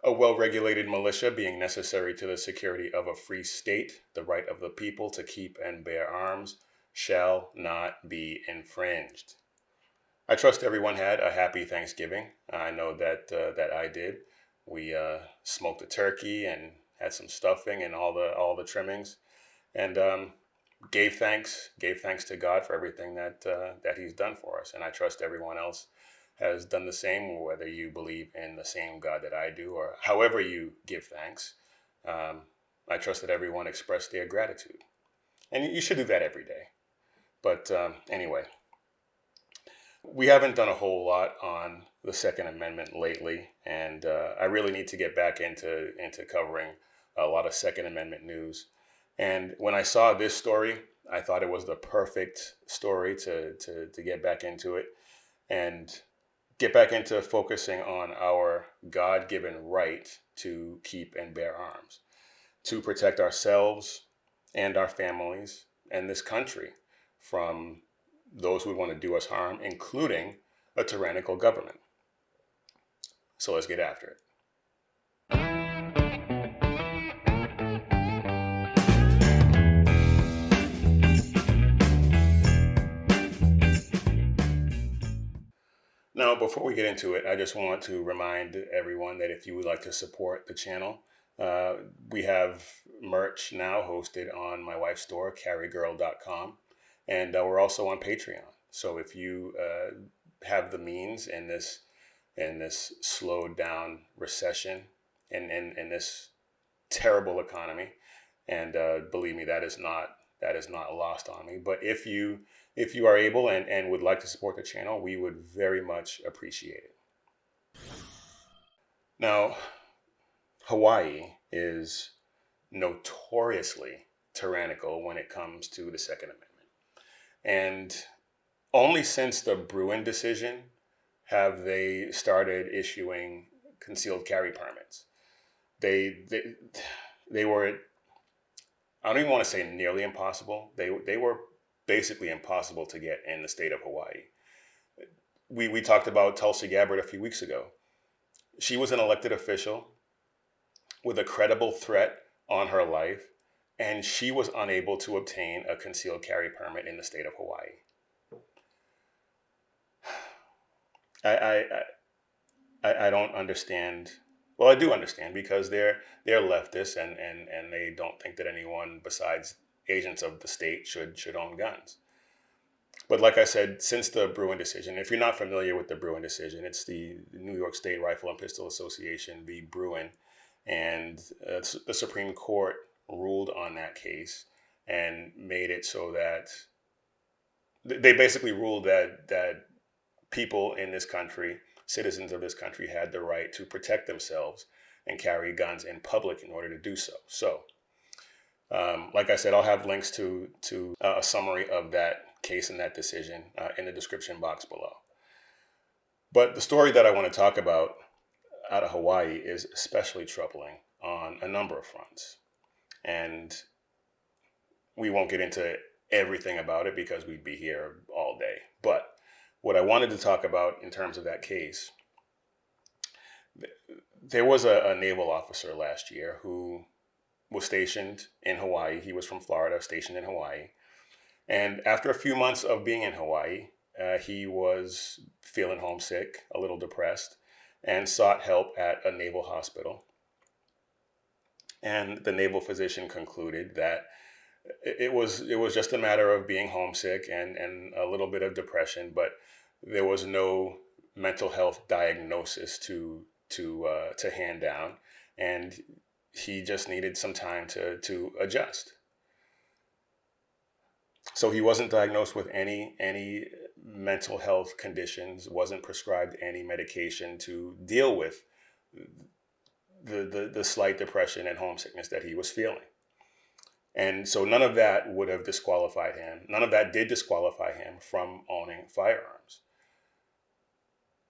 A well-regulated militia being necessary to the security of a free state, the right of the people to keep and bear arms shall not be infringed. I trust everyone had a happy Thanksgiving. I know that I did. We smoked a turkey and had some stuffing and all the trimmings, and gave thanks to God for everything that He's done for us. And I trust everyone else has done the same, whether you believe in the same God that I do or however you give thanks. Um, I trust that everyone expressed their gratitude, and you should do that every day. But anyway, we haven't done a whole lot on the Second Amendment lately, and I really need to get back into covering a lot of Second Amendment news. And when I saw this story, I thought it was the perfect story to get back into it and get back into focusing on our God given right to keep and bear arms, to protect ourselves and our families and this country from those who want to do us harm, including a tyrannical government. So let's get after it. Now, before we get into it, I just want to remind everyone that if you would like to support the channel, uh, we have merch now hosted on my wife's store, carrygirl.com, and we're also on Patreon. So if you have the means in this slowed down recession and in this terrible economy, and believe me, that is not lost on me. But if you are able and would like to support the channel, we would very much appreciate it. Now, Hawaii is notoriously tyrannical when it comes to the Second Amendment, and only since the Bruin decision have they started issuing concealed carry permits. They were, I don't even want to say nearly impossible. They were basically impossible to get in the state of Hawaii. We talked about Tulsi Gabbard a few weeks ago. She was an elected official with a credible threat on her life, and she was unable to obtain a concealed carry permit in the state of Hawaii. I I don't understand. Well, I do understand because they're leftists and they don't think that anyone besides agents of the state should own guns. But like I said, since the Bruin decision, if you're not familiar with the Bruin decision, it's the New York State Rifle and Pistol Association v. Bruin, and the Supreme Court ruled on that case and made it so that they basically ruled that people in this country, citizens of this country, had the right to protect themselves and carry guns in public in order to do so. So, like I said, I'll have links to a summary of that case and that decision in the description box below. But the story that I want to talk about out of Hawaii is especially troubling on a number of fronts. And we won't get into everything about it because we'd be here all day. But what I wanted to talk about in terms of that case, there was a naval officer last year who was stationed in Hawaii. He was from Florida, stationed in Hawaii. And after a few months of being in Hawaii, he was feeling homesick, a little depressed, and sought help at a naval hospital. And the naval physician concluded that it was just a matter of being homesick and a little bit of depression, but there was no mental health diagnosis to hand down, and he just needed some time to adjust. So he wasn't diagnosed with any mental health conditions, wasn't prescribed any medication to deal with the slight depression and homesickness that he was feeling. And so none of that would have disqualified him. None of that did disqualify him from owning firearms.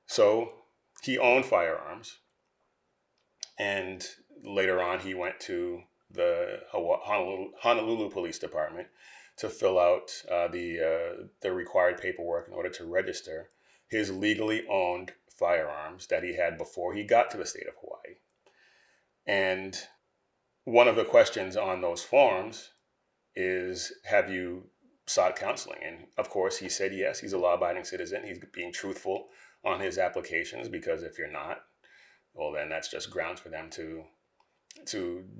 So he owned firearms. And later on, he went to the Honolulu Police Department to fill out the required paperwork in order to register his legally owned firearms that he had before he got to the state of Hawaii. And one of the questions on those forms is, have you sought counseling? And of course, he said yes. He's a law-abiding citizen. He's being truthful on his applications, because if you're not, well, then that's just grounds for them to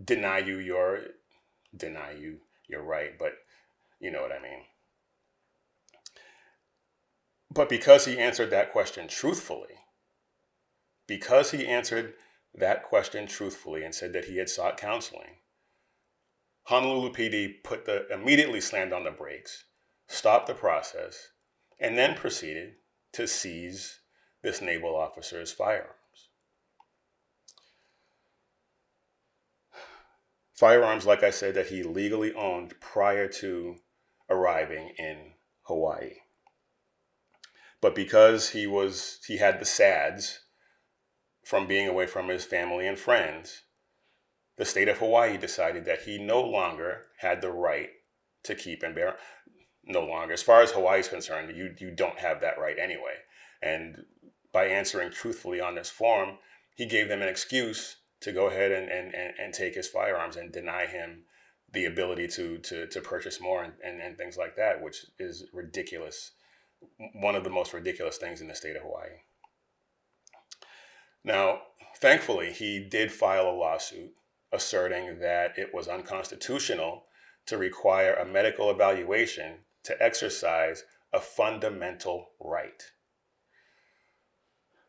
deny you your right. But you know what I mean. But because he answered that question truthfully, and said that he had sought counseling, Honolulu PD immediately slammed on the brakes, stopped the process, and then proceeded to seize this naval officer's firearms. Firearms, like I said, that he legally owned prior to arriving in Hawaii. But because he had the SADS from being away from his family and friends, the state of Hawaii decided that he no longer had the right to keep and bear. No longer. As far as Hawaii is concerned, you don't have that right anyway. And by answering truthfully on this form, he gave them an excuse to go ahead and take his firearms and deny him the ability to purchase more and things like that, which is ridiculous. One of the most ridiculous things in the state of Hawaii. Now, thankfully, he did file a lawsuit asserting that it was unconstitutional to require a medical evaluation to exercise a fundamental right.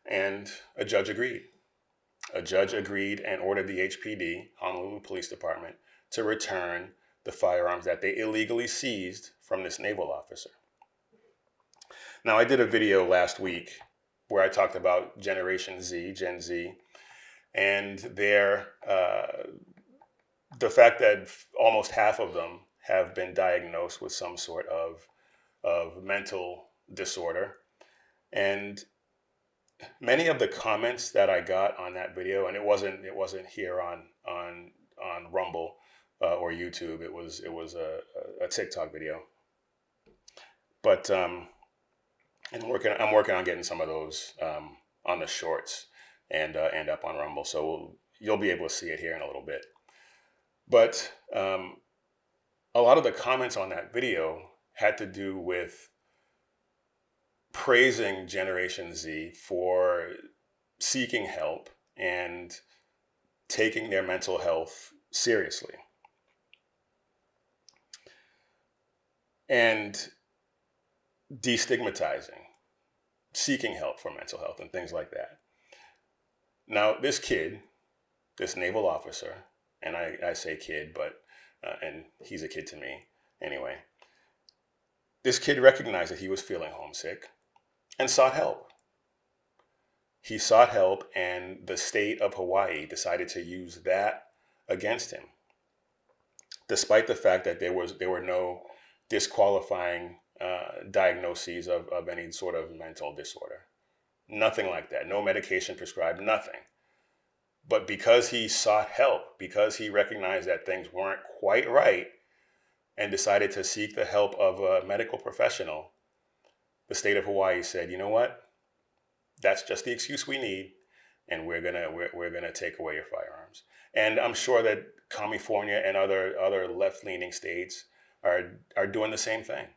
And a judge agreed. A judge agreed and ordered the HPD, Honolulu Police Department, to return the firearms that they illegally seized from this naval officer. Now, I did a video last week where I talked about Generation Z, Gen Z, and the fact that almost half of them have been diagnosed with some sort of mental disorder. And many of the comments that I got on that video, and it wasn't here on Rumble or YouTube. It was a TikTok video. But I'm working on getting some of those on the shorts and up on Rumble, so you'll be able to see it here in a little bit. But a lot of the comments on that video had to do with praising Generation Z for seeking help and taking their mental health seriously. And destigmatizing seeking help for mental health and things like that. Now, this kid, this naval officer, and I say kid, but and he's a kid to me anyway. This kid recognized that he was feeling homesick and sought help. He sought help, and the state of Hawaii decided to use that against him, despite the fact that there were no disqualifying diagnoses of any sort of mental disorder. Nothing like that. No medication prescribed, nothing. But because he sought help, because he recognized that things weren't quite right and decided to seek the help of a medical professional, the state of Hawaii said, you know what? That's just the excuse we need, and we're gonna take away your firearms. And I'm sure that California and other left-leaning states are doing the same thing.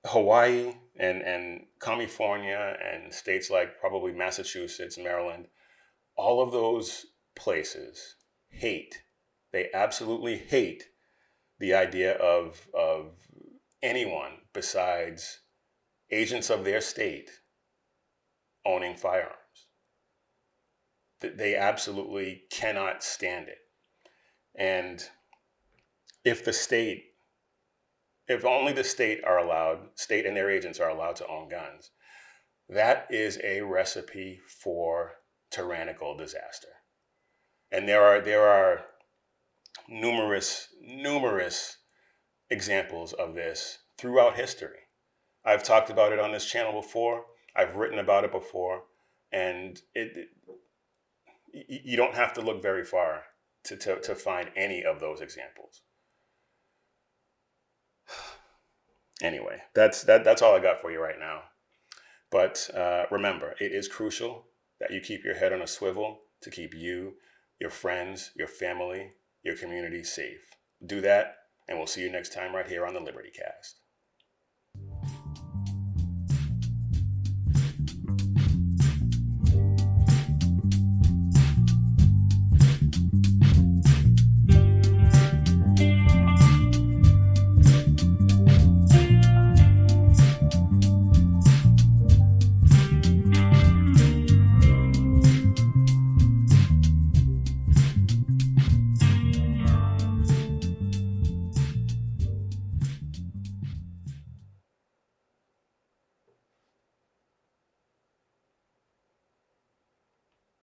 Hawaii and California and states like probably Massachusetts, Maryland, all of those places they absolutely hate the idea of anyone besides agents of their state owning firearms. They absolutely cannot stand it. And if only the state and their agents are allowed to own guns, that is a recipe for tyrannical disaster. And there are numerous examples of this throughout history. I've talked about it on this channel before. I've written about it before, and you don't have to look very far to find any of those examples. Anyway, that's all I got for you right now. But remember, it is crucial that you keep your head on a swivel to keep you, your friends, your family, your community safe. Do that, and we'll see you next time right here on the Liberty Cast.